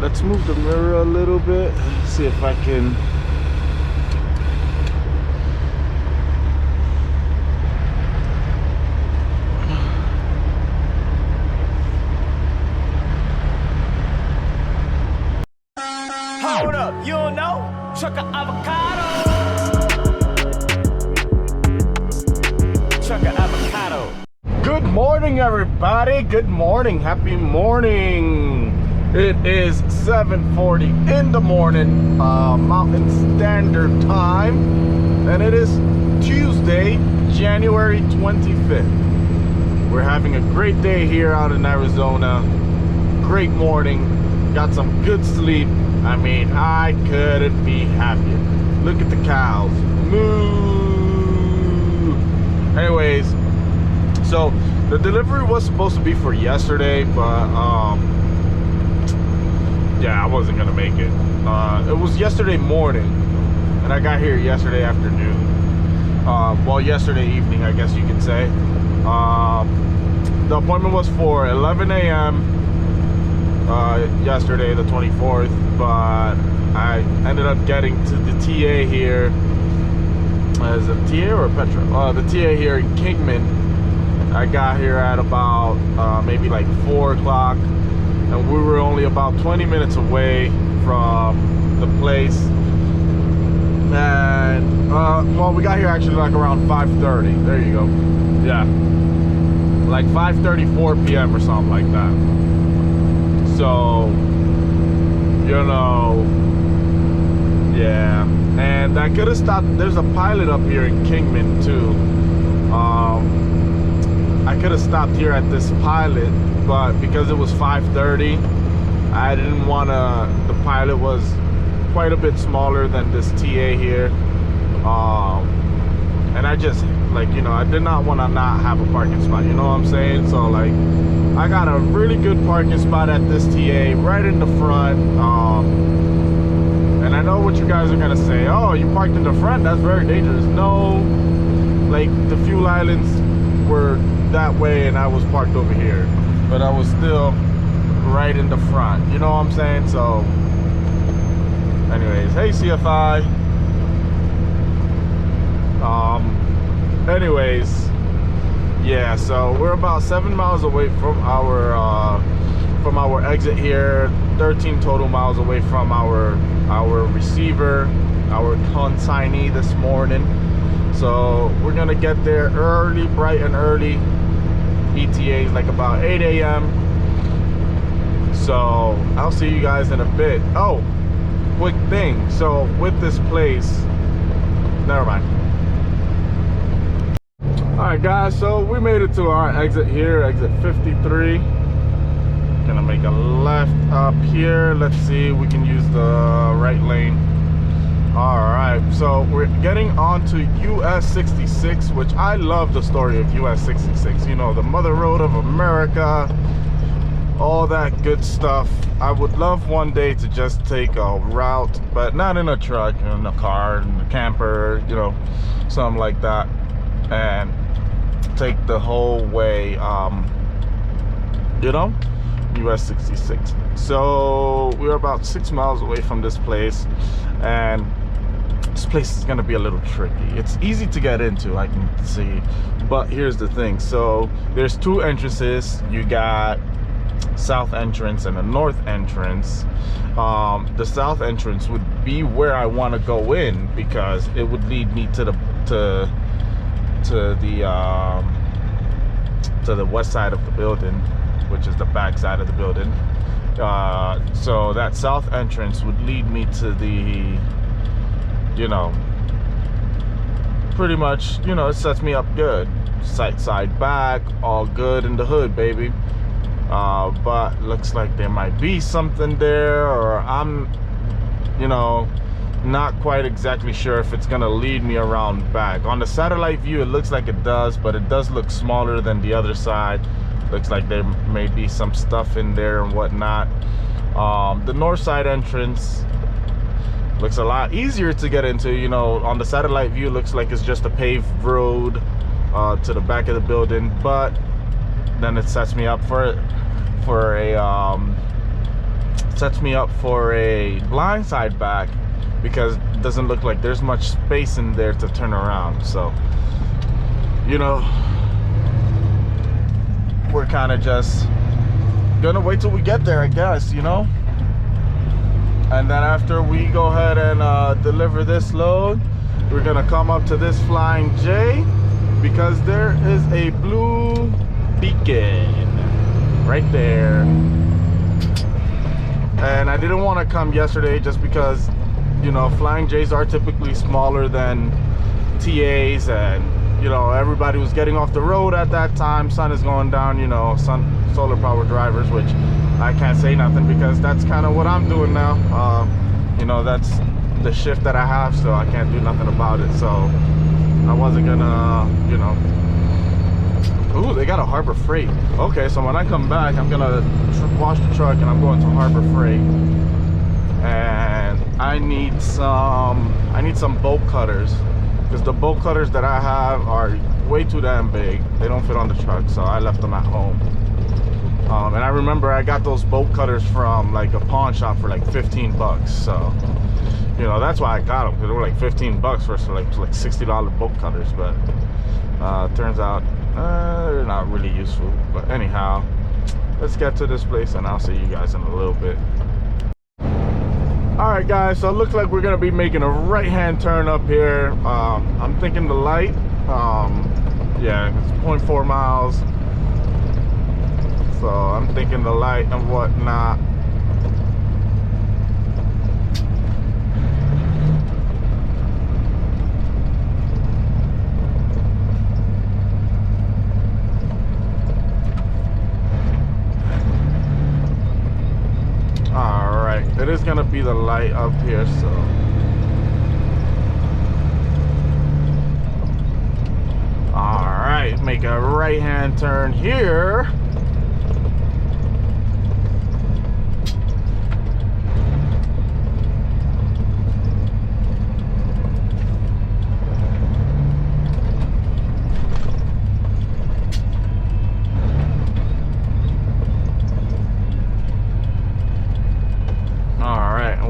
let's move the mirror a little bit, see if I can. Hold up, you don't know? Truck of avocado. Truck of avocado. Good morning, everybody. Good morning. Happy morning. It is 7:40 in the morning, Mountain Standard Time, and it is Tuesday, January 25th. We're having a great day here out in Arizona. Great morning. Got some good sleep. I mean, I couldn't be happier. Look at the cows. Moo! Anyways, so the delivery was supposed to be for yesterday, but yeah, I wasn't gonna make it. It was yesterday morning, and I got here yesterday afternoon. Well, yesterday evening, I guess you could say. The appointment was for 11 a.m. Yesterday, the 24th, but I ended up getting to the TA here. Is it TA or Petra? The TA here in Kingman. I got here at about maybe like 4 o'clock, and we were only about 20 minutes away from the place. And well, we got here actually like around 5:30. There you go. Yeah, like 5:34 p.m. or something like that. So, you know, yeah. And I could have stopped. There's a pilot up here in Kingman too. I could have stopped here at this pilot, but because it was 5:30, I didn't want to. The pilot was quite a bit smaller than this TA here, and I just, like, you know, I did not want to not have a parking spot. You know what I'm saying? So like, I got a really good parking spot at this TA right in the front. And I know what you guys are gonna say. Oh, you parked in the front? That's very dangerous. No, like the fuel islands were that way, and I was parked over here, but I was still right in the front. You know what I'm saying? So, anyways, hey CFI. Anyways, yeah. So we're about 7 miles away from our exit here. 13 total miles away from our receiver, our consignee this morning. So we're gonna get there early, bright and early. ETA is like about 8 a.m. So I'll see you guys in a bit. Oh, quick thing. So with this place, never mind. All right, guys. So we made it to our exit here, exit 53. Gonna make a left up here. Let's see, we can use the right lane. All right, so we're getting onto US 66, which I love the story of US 66. You know, the mother road of America, all that good stuff. I would love one day to just take a route, but not in a truck, in a car, in a camper, you know, something like that, and take the whole way, you know, US 66. So we're about 6 miles away from this place, and this place is gonna be a little tricky. It's easy to get into, I can see, but here's the thing. So there's two entrances. You got south entrance and a north entrance. The south entrance would be where I want to go in, because it would lead me to the west side of the building, which is the back side of the building. So that south entrance would lead me to the, you know, pretty much, you know, it sets me up good. Side back, all good in the hood, baby. But looks like there might be something there, or I'm, you know, not quite exactly sure if it's gonna lead me around back. On the satellite view, it looks like it does, but it does look smaller than the other side. Looks like there may be some stuff in there and whatnot. The north side entrance looks a lot easier to get into. You know, on the satellite view, it looks like it's just a paved road to the back of the building, but then it sets me up for a sets me up for a blindside back, because it doesn't look like there's much space in there to turn around. So, you know, we're kind of just gonna wait till we get there, I guess, you know. And then after we go ahead and deliver this load, we're gonna come up to this Flying J, because there is a blue beacon right there. And I didn't want to come yesterday just because, you know, Flying J's are typically smaller than TAs, and, you know, everybody was getting off the road at that time. Sun is going down, you know, solar power drivers, which I can't say nothing because that's kind of what I'm doing now. You know, that's the shift that I have, so I can't do nothing about it. So I wasn't gonna, you know. Ooh, they got a Harbor Freight. Okay, so when I come back, I'm gonna wash the truck and I'm going to Harbor Freight. And I need some bolt cutters, because the bolt cutters that I have are way too damn big. They don't fit on the truck, so I left them at home. And I remember I got those bolt cutters from like a pawn shop for like 15 bucks. So, you know, that's why I got them, because they were like 15 bucks for like $60 bolt cutters. But turns out they're not really useful. But anyhow, let's get to this place and I'll see you guys in a little bit. All right, guys, so it looks like we're gonna be making a right-hand turn up here. I'm thinking the light, yeah, it's 0.4 miles. So I'm thinking the light and whatnot. All right, it is gonna be the light up here, so. All right, make a right-hand turn here.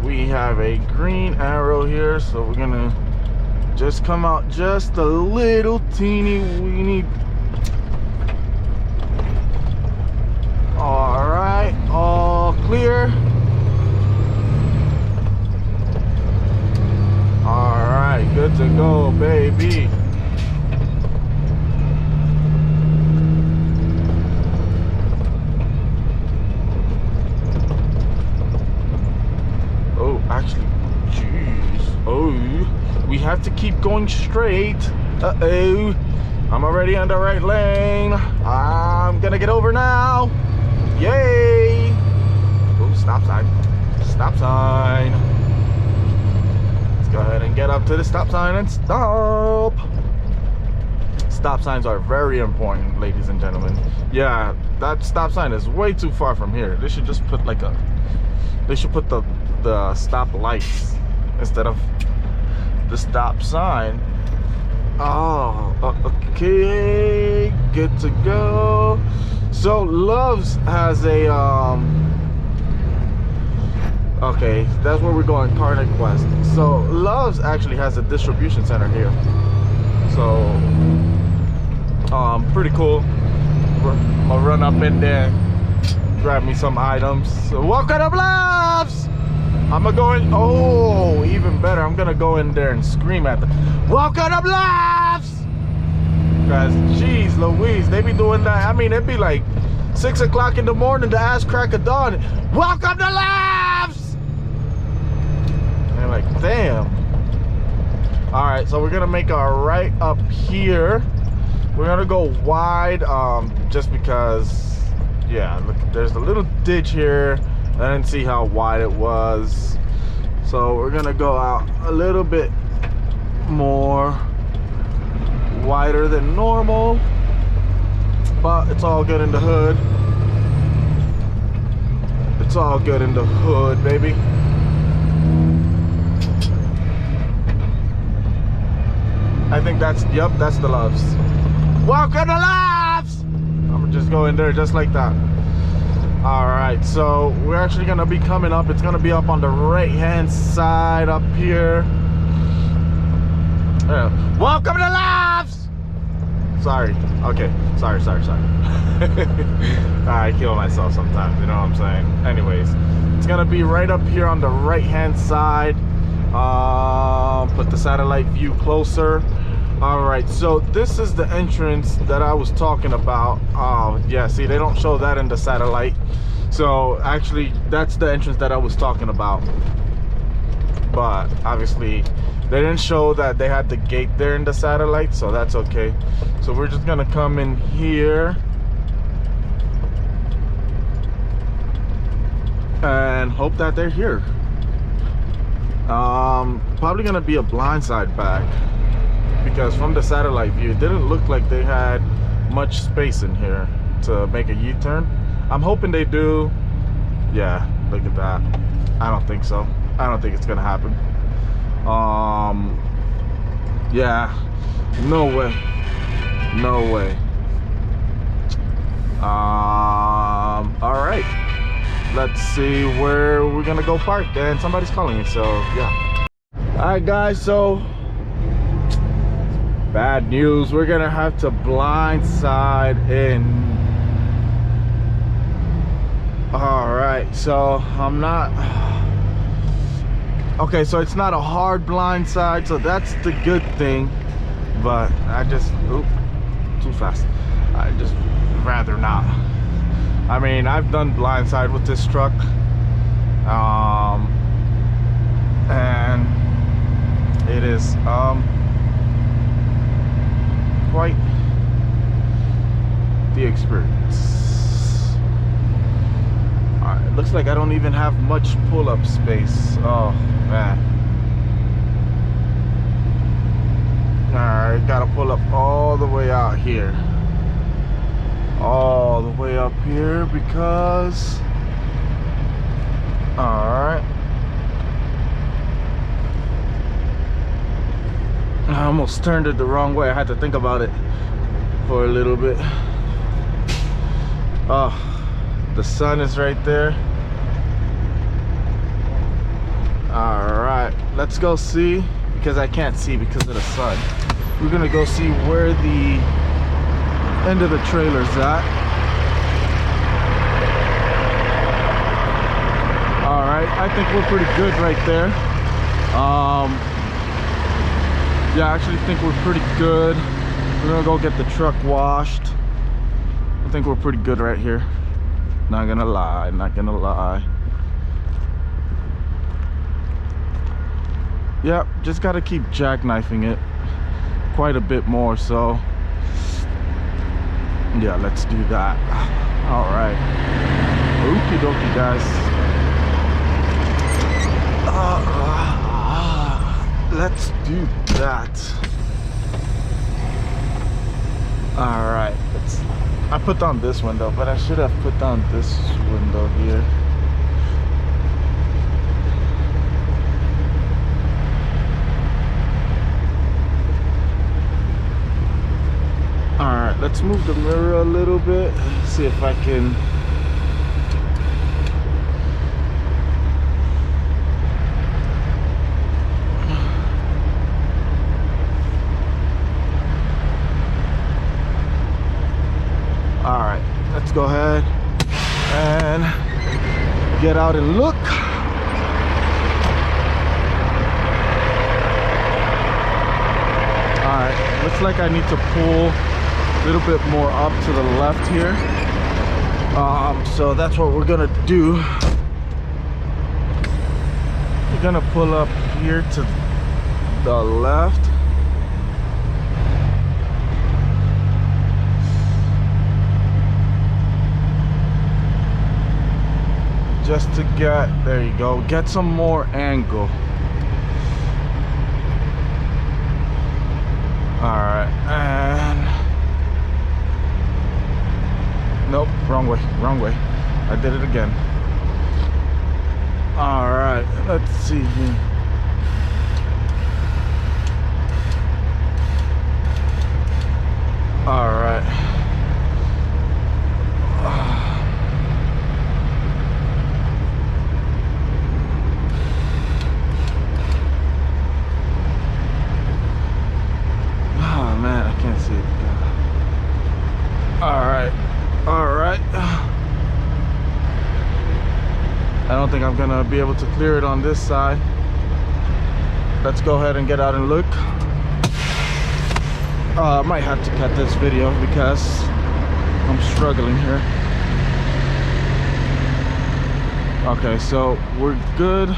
We have a green arrow here, so we're gonna just come out just a little teeny weeny. All right, all clear. All right, good to go, baby. Actually, jeez. Oh, we have to keep going straight. Uh-oh. I'm already on the right lane. I'm gonna get over now. Yay. Oh, stop sign. Stop sign. Let's go ahead and get up to the stop sign and stop. Stop signs are very important, ladies and gentlemen. Yeah, that stop sign is way too far from here. They should just put like a, they should put the stop lights instead of the stop sign. Oh, okay, good to go. So Love's has a okay, that's where we're going, Carnegie West. So Love's actually has a distribution center here, so pretty cool. I'm gonna run up in there, grab me some items. So welcome to Love's. I'm gonna go in, oh, even better, I'm gonna go in there and scream at them, welcome to Love's! Guys, jeez Louise, they be doing that. I mean, it'd be like 6 o'clock in the morning, the ass crack of dawn. Welcome to Love's! And they're like, damn. All right, so we're gonna make a right up here. We're gonna go wide, just because, yeah, look, there's a little ditch here. I didn't see how wide it was, so we're gonna go out a little bit more wider than normal, but it's all good in the hood. It's all good in the hood, baby. I think that's, yep, that's the Love's. Welcome to Love's! I'm gonna just go in there just like that. All right, so we're actually gonna be coming up. It's gonna be up on the right-hand side up here. Welcome to Labs! Sorry. Okay. Sorry. I kill myself sometimes, you know what I'm saying? Anyways, it's gonna be right up here on the right-hand side. Put the satellite view closer. All right, so this is the entrance that I was talking about. Yeah, see, they don't show that in the satellite. So actually, that's the entrance that I was talking about. But obviously, they didn't show that they had the gate there in the satellite, so that's okay. So we're just gonna come in here and hope that they're here. Probably gonna be a blindside back, because from the satellite view, it didn't look like they had much space in here to make a U-turn. I'm hoping they do. Yeah, look at that. I don't think so. I don't think it's gonna happen. Yeah, no way. All right, let's see where we're gonna go park, and somebody's calling me, so yeah. All right, guys, so bad news. We're gonna have to blindside in. All right, so I'm not. Okay, so it's not a hard blindside, so that's the good thing. But I just, oop, too fast. I just rather not. I mean, I've done blindside with this truck, and it is quite the experience. All right, looks like I don't even have much pull-up space. Oh man. All right, gotta pull up all the way out here, all the way up here, because all right, I almost turned it the wrong way. I had to think about it for a little bit. Oh, the sun is right there. All right, let's go see, because I can't see because of the sun. We're gonna go see where the end of the trailer's at. All right, I think we're pretty good right there. Yeah, I actually think we're pretty good. We're gonna go get the truck washed. I think we're pretty good right here. Not gonna lie. Yep, just gotta keep jackknifing it quite a bit more, so yeah, let's do that. All right, okie dokie, guys. Let's do that. All right, I put down this window, but I should have put down this window here. All right, let's move the mirror a little bit, see if I can. All right, let's go ahead and get out and look. All right, looks like I need to pull a little bit more up to the left here. So that's what we're gonna do. We're gonna pull up here to the left. Just to get, there you go, get some more angle. All right, and nope, wrong way. I did it again. All right, let's see here. All right. I don't think I'm gonna be able to clear it on this side. Let's go ahead and get out and look. I might have to cut this video because I'm struggling here. Okay, so we're good.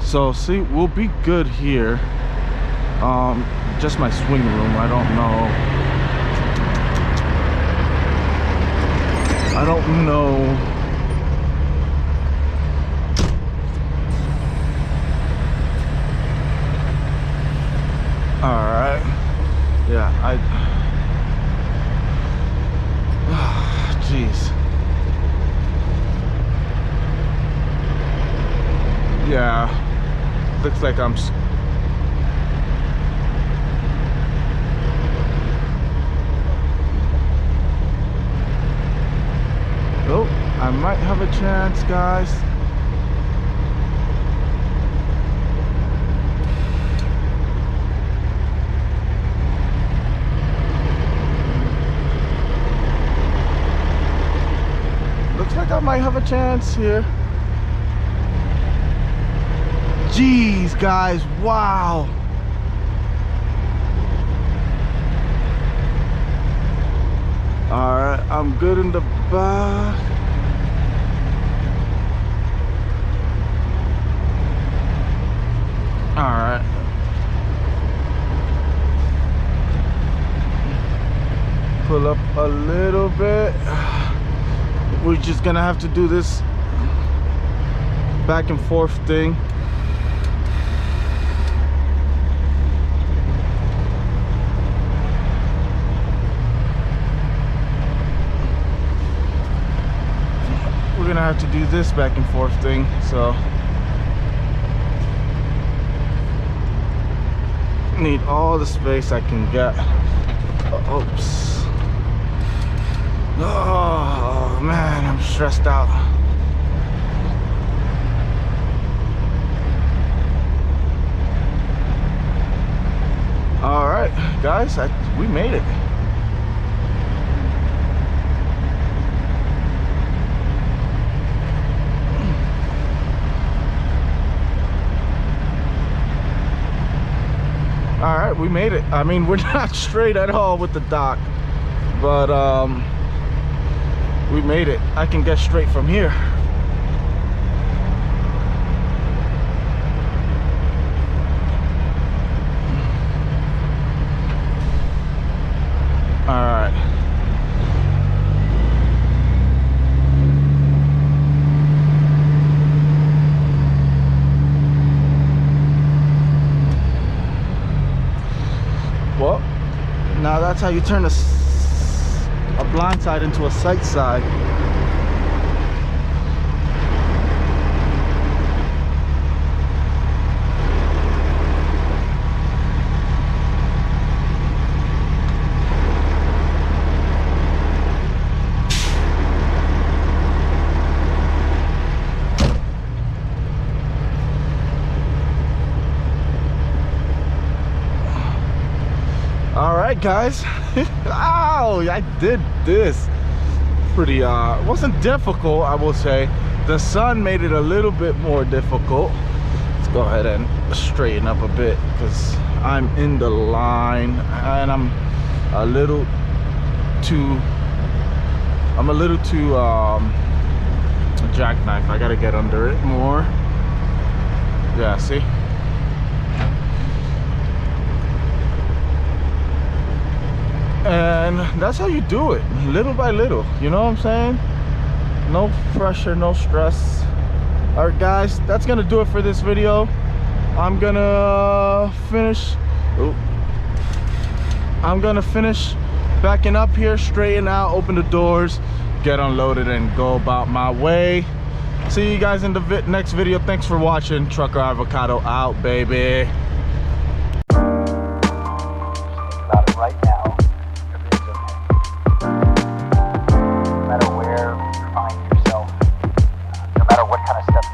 So see, we'll be good here. Just my swing room, I don't know. All right. Yeah, jeez. Yeah, looks like I'm oh, I might have a chance, guys. Looks like I might have a chance here. Jeez, guys, wow. All right, I'm good in the back. All right. Pull up a little bit. We're just gonna have to do this back and forth thing. We're gonna have to do this back and forth thing, so need all the space I can get. Oops. Oh man, I'm stressed out. All right, guys, we made it. All right, we made it. I mean, we're not straight at all with the dock, but we made it. I can get straight from here. All right. Well, now that's how you turn a blind side into a sight side. All right, guys. Ow, I did this pretty wasn't difficult, I will say. The sun made it a little bit more difficult. Let's go ahead and straighten up a bit because I'm in the line and I'm a little too jackknife. I gotta get under it more. Yeah, see. And that's how you do it, little by little, you know what I'm saying? No pressure, no stress. All right, guys, that's gonna do it for this video. I'm gonna finish backing up here, straighten out, open the doors, get unloaded, and go about my way. See you guys in the next video. Thanks for watching. Trucker Avocado out, baby. About it right now. No matter where you find yourself, no matter what kind of stuff is